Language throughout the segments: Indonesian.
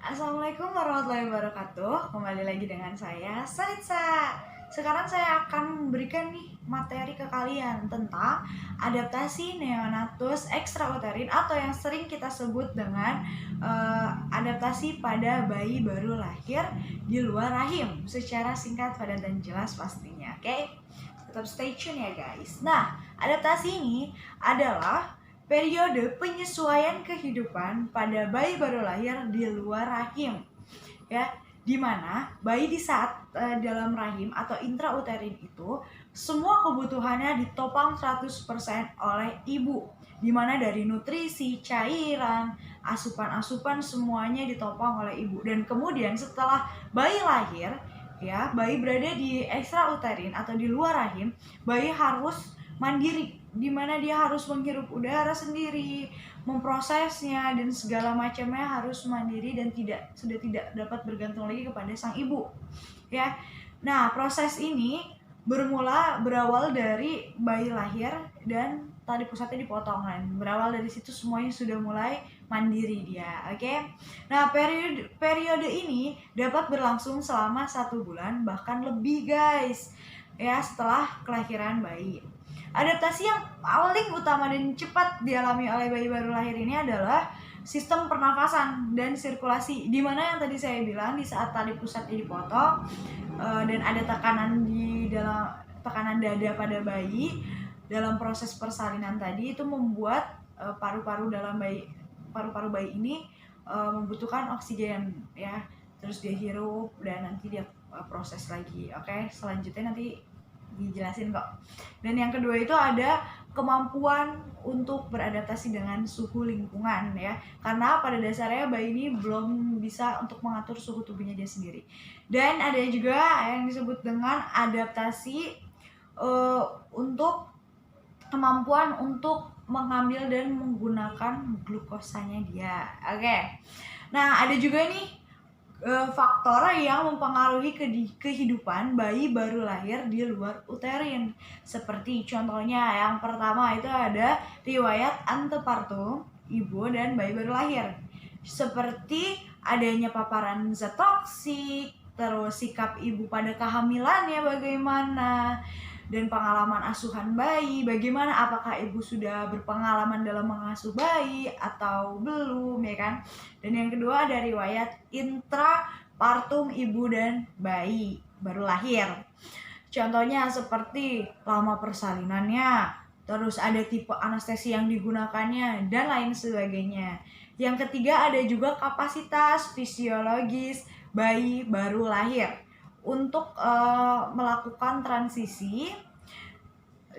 Assalamualaikum warahmatullahi wabarakatuh. Kembali lagi dengan saya, Salitsa. Sekarang saya akan memberikan nih materi ke kalian tentang adaptasi neonatus extrauterin atau yang sering kita sebut dengan adaptasi pada bayi baru lahir di luar rahim. Secara singkat, padat, dan jelas pastinya. Oke? Tetap stay tune ya guys. Nah, adaptasi ini adalah periode penyesuaian kehidupan pada bayi baru lahir di luar rahim, ya, di mana bayi di saat dalam rahim atau intrauterin itu semua kebutuhannya ditopang 100% oleh ibu, di mana dari nutrisi, cairan, asupan-asupan semuanya ditopang oleh ibu. Dan kemudian setelah bayi lahir, ya, bayi berada di extrauterin atau di luar rahim, bayi harus mandiri, di mana dia harus menghirup udara sendiri, memprosesnya, dan segala macamnya harus mandiri dan sudah tidak dapat bergantung lagi kepada sang ibu, ya. Nah, proses ini berawal dari bayi lahir dan tali pusatnya dipotong, kan. Berawal dari situ semuanya sudah mulai mandiri dia, oke? Nah, periode ini dapat berlangsung selama 1 bulan bahkan lebih, guys, ya, setelah kelahiran bayi. Adaptasi yang paling utama dan cepat dialami oleh bayi baru lahir ini adalah sistem pernafasan dan sirkulasi, di mana yang tadi saya bilang di saat tali pusatnya dipotong dan ada tekanan di dalam tekanan dada pada bayi dalam proses persalinan tadi, itu membuat paru-paru bayi ini membutuhkan oksigen, ya, terus dia hirup dan nanti dia proses lagi. Oke, selanjutnya nanti dijelasin kok. Dan yang kedua itu ada kemampuan untuk beradaptasi dengan suhu lingkungan, ya, karena pada dasarnya bayi ini belum bisa untuk mengatur suhu tubuhnya dia sendiri. Dan ada juga yang disebut dengan adaptasi untuk kemampuan untuk mengambil dan menggunakan glukosanya dia. Oke. Nah, ada juga nih faktor yang mempengaruhi kehidupan bayi baru lahir di luar uterin. Seperti contohnya yang pertama itu ada riwayat antepartum ibu dan bayi baru lahir. Seperti adanya paparan zat toksik, terus sikap ibu pada kehamilannya bagaimana, dan pengalaman asuhan bayi bagaimana, apakah ibu sudah berpengalaman dalam mengasuh bayi atau belum, ya kan. Dan yang kedua ada riwayat intrapartum ibu dan bayi baru lahir. Contohnya seperti lama persalinannya, terus ada tipe anestesi yang digunakannya, dan lain sebagainya. Yang ketiga ada juga kapasitas fisiologis bayi baru lahir untuk melakukan transisi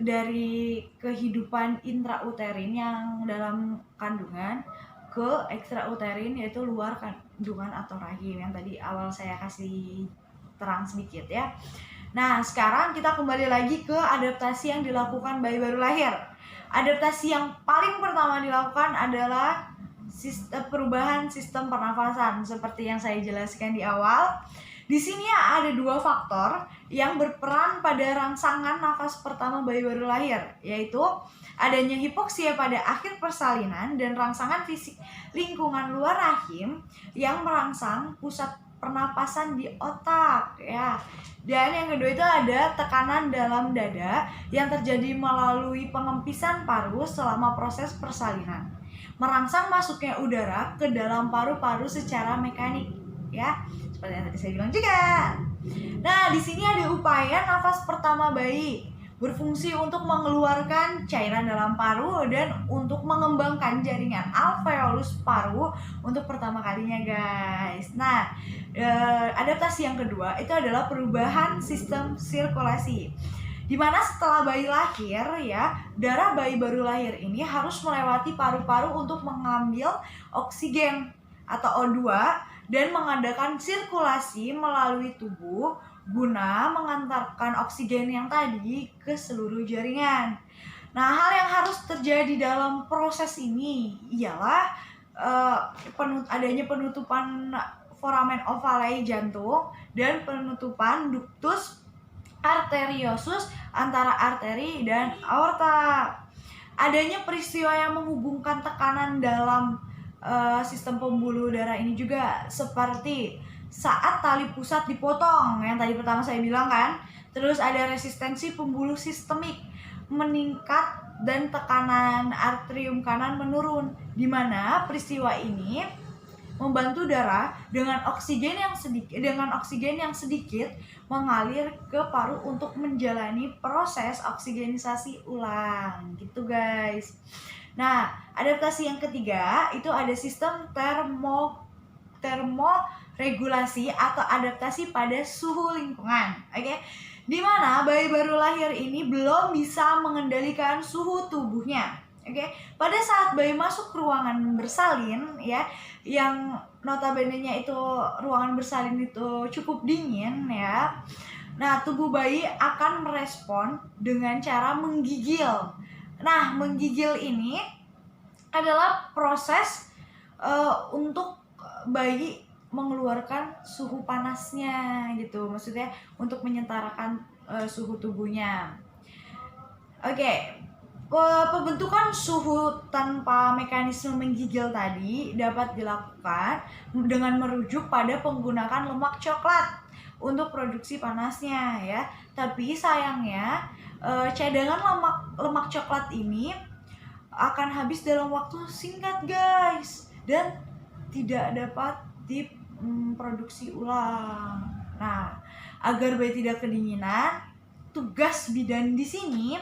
dari kehidupan intrauterin yang dalam kandungan ke ekstrauterin, yaitu luar kandungan atau rahim, yang tadi awal saya kasih terang sedikit, ya. Nah, sekarang kita kembali lagi ke adaptasi yang dilakukan bayi baru lahir. Adaptasi yang paling pertama dilakukan adalah perubahan sistem pernafasan, seperti yang saya jelaskan di awal. Di sini ada 2 faktor yang berperan pada rangsangan nafas pertama bayi baru lahir, yaitu adanya hipoksia pada akhir persalinan dan rangsangan fisik lingkungan luar rahim yang merangsang pusat pernapasan di otak, ya. Dan yang kedua itu ada tekanan dalam dada yang terjadi melalui pengempisan paru selama proses persalinan, merangsang masuknya udara ke dalam paru-paru secara mekanik, ya, seperti yang tadi saya bilang juga. Nah, di sini ada upaya nafas pertama bayi berfungsi untuk mengeluarkan cairan dalam paru dan untuk mengembangkan jaringan alveolus paru untuk pertama kalinya, guys. Nah, adaptasi yang kedua itu adalah perubahan sistem sirkulasi, dimana setelah bayi lahir, ya, darah bayi baru lahir ini harus melewati paru-paru untuk mengambil oksigen atau O2 dan mengadakan sirkulasi melalui tubuh guna mengantarkan oksigen yang tadi ke seluruh jaringan. Nah, hal yang harus terjadi dalam proses ini ialah adanya penutupan foramen ovale jantung dan penutupan ductus arteriosus antara arteri dan aorta. Adanya peristiwa yang menghubungkan tekanan dalam sistem pembuluh darah ini juga, seperti saat tali pusat dipotong yang tadi pertama saya bilang kan. Terus ada resistensi pembuluh sistemik meningkat dan tekanan arterium kanan menurun, di mana peristiwa ini membantu darah dengan oksigen yang sedikit mengalir ke paru untuk menjalani proses oksigenisasi ulang gitu guys. Nah, adaptasi yang ketiga itu ada sistem termoregulasi atau adaptasi pada suhu lingkungan. Oke. Di mana bayi baru lahir ini belum bisa mengendalikan suhu tubuhnya. Oke. Pada saat bayi masuk ke ruangan bersalin ya, yang notabene-nya itu ruangan bersalin itu cukup dingin ya. Nah, tubuh bayi akan merespon dengan cara menggigil. Nah, menggigil ini adalah proses untuk bayi mengeluarkan suhu panasnya gitu. Maksudnya untuk menyetarakan suhu tubuhnya. Oke. Pembentukan suhu tanpa mekanisme menggigil tadi dapat dilakukan dengan merujuk pada penggunaan lemak coklat untuk produksi panasnya ya. Tapi sayangnya cadangan lemak coklat ini akan habis dalam waktu singkat guys, dan tidak dapat diproduksi ulang. Nah, agar bayi tidak kedinginan, tugas bidan di sini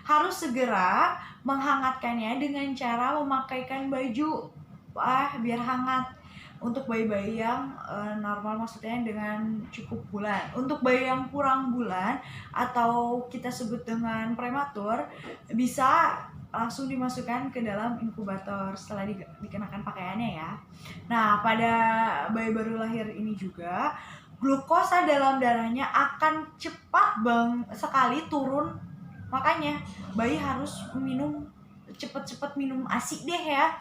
harus segera menghangatkannya dengan cara memakaikan baju biar hangat untuk bayi-bayi yang normal, maksudnya dengan cukup bulan. Untuk bayi yang kurang bulan atau kita sebut dengan prematur, bisa langsung dimasukkan ke dalam inkubator setelah dikenakan pakaiannya ya. Nah, pada bayi baru lahir ini juga glukosa dalam darahnya akan cepat sekali turun. Makanya bayi harus cepet-cepet minum ASI deh ya.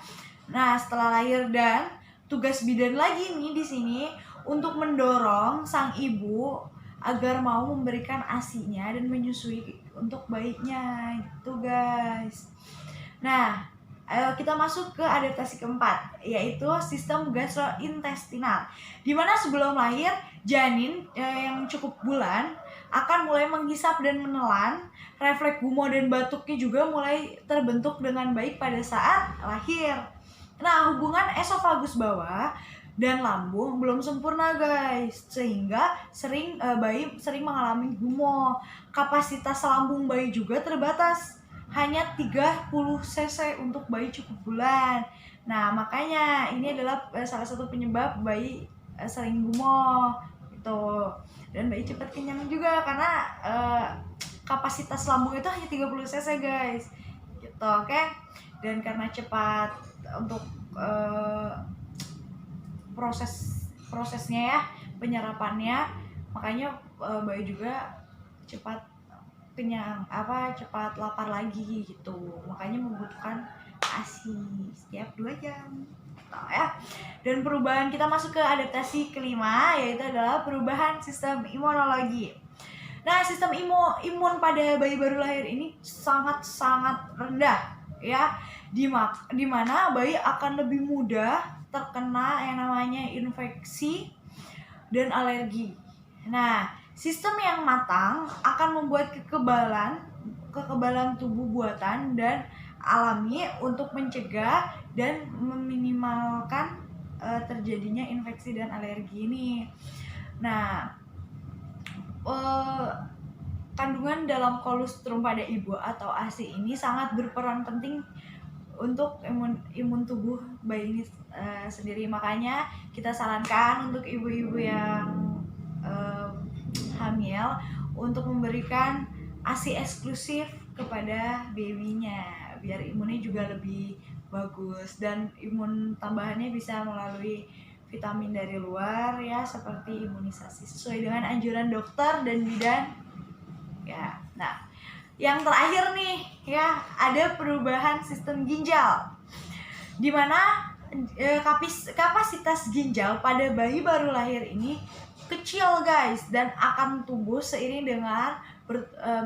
Nah, setelah lahir, dan tugas bidan lagi nih di sini untuk mendorong sang ibu agar mau memberikan ASI-nya dan menyusui untuk bayinya gitu guys. Nah, kita masuk ke adaptasi keempat, yaitu sistem gastrointestinal, dimana sebelum lahir janin yang cukup bulan akan mulai menghisap dan menelan. Refleks gumoh dan batuknya juga mulai terbentuk dengan baik pada saat lahir. Nah, hubungan esofagus bawah dan lambung belum sempurna guys, sehingga bayi sering mengalami gumoh. Kapasitas lambung bayi juga terbatas, hanya 30 cc untuk bayi cukup bulan. Nah, makanya ini adalah salah satu penyebab bayi sering gumoh gitu. Dan bayi cepat kenyang juga karena kapasitas lambung itu hanya 30 cc guys gitu. Oke. Dan karena cepat untuk prosesnya ya, penyerapannya, makanya bayi juga cepat kenyang, cepat lapar lagi gitu. Makanya membutuhkan ASI setiap 2 jam gitu ya. Dan perubahan, kita masuk ke adaptasi kelima, yaitu adalah perubahan sistem imunologi. Nah, sistem imun pada bayi baru lahir ini sangat-sangat rendah ya, di mana bayi akan lebih mudah terkena yang namanya infeksi dan alergi. Nah, sistem yang matang akan membuat kekebalan tubuh buatan dan alami untuk mencegah dan meminimalkan terjadinya infeksi dan alergi ini. Nah, kandungan dalam kolostrum pada ibu atau ASI ini sangat berperan penting untuk imun tubuh bayi ini sendiri. Makanya kita sarankan untuk ibu-ibu yang hamil untuk memberikan ASI eksklusif kepada babynya, biar imunnya juga lebih bagus, dan imun tambahannya bisa melalui vitamin dari luar ya, seperti imunisasi sesuai dengan anjuran dokter dan bidan ya. Nah, yang terakhir nih ya, ada perubahan sistem ginjal, dimana kapasitas ginjal pada bayi baru lahir ini kecil guys, dan akan tumbuh seiring dengan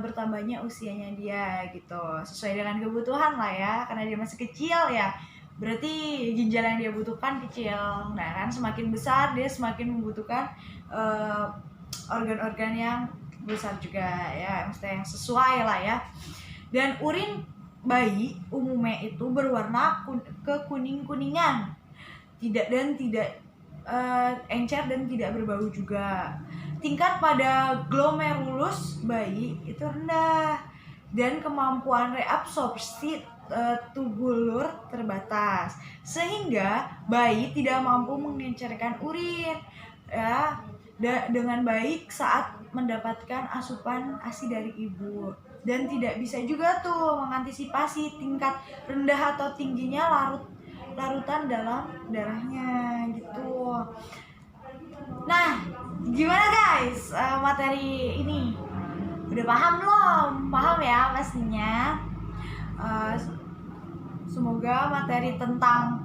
bertambahnya usianya dia gitu, sesuai dengan kebutuhan lah ya, karena dia masih kecil ya, berarti ginjal yang dia butuhkan kecil. Nah kan semakin besar dia semakin membutuhkan organ-organ yang besar juga ya, maksudnya yang sesuai lah ya. Dan urin bayi umumnya itu berwarna kekuning-kuningan, tidak encer dan tidak berbau juga. Tingkat pada glomerulus bayi itu rendah dan kemampuan reabsorpsi tubulur terbatas, sehingga bayi tidak mampu mengencerkan urin ya dengan baik saat mendapatkan asupan ASI dari ibu, dan tidak bisa juga tuh mengantisipasi tingkat rendah atau tingginya larutan dalam darahnya gitu. Nah, gimana guys materi ini? Udah paham belum? Paham ya pastinya. Semoga materi tentang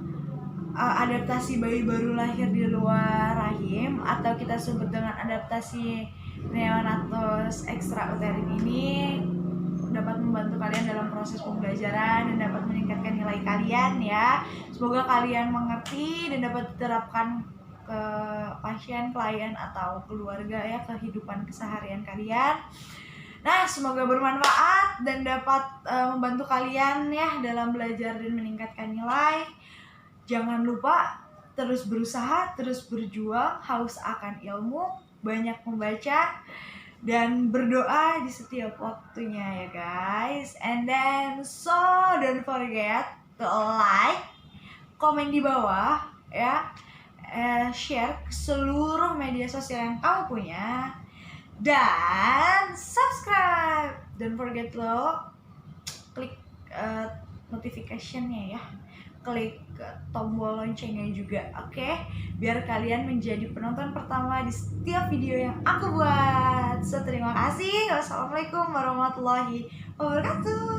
adaptasi bayi baru lahir di luar rahim atau kita sebut dengan adaptasi neonatus extrauterin ini dapat membantu kalian dalam proses pembelajaran dan dapat meningkatkan nilai kalian ya. Semoga kalian mengerti dan dapat diterapkan ke pasien, klien atau keluarga ya, kehidupan keseharian kalian. Nah, semoga bermanfaat dan dapat membantu kalian ya dalam belajar dan meningkatkan nilai. Jangan lupa terus berusaha, terus berjuang, haus akan ilmu, banyak membaca dan berdoa di setiap waktunya ya guys. And then so don't forget to like, komen di bawah ya, share ke seluruh media sosial yang kamu punya, dan subscribe. Don't forget lo klik notification-nya ya, klik tombol loncengnya juga, oke? Biar kalian menjadi penonton pertama di setiap video yang aku buat. So, terima kasih. Wassalamualaikum warahmatullahi wabarakatuh.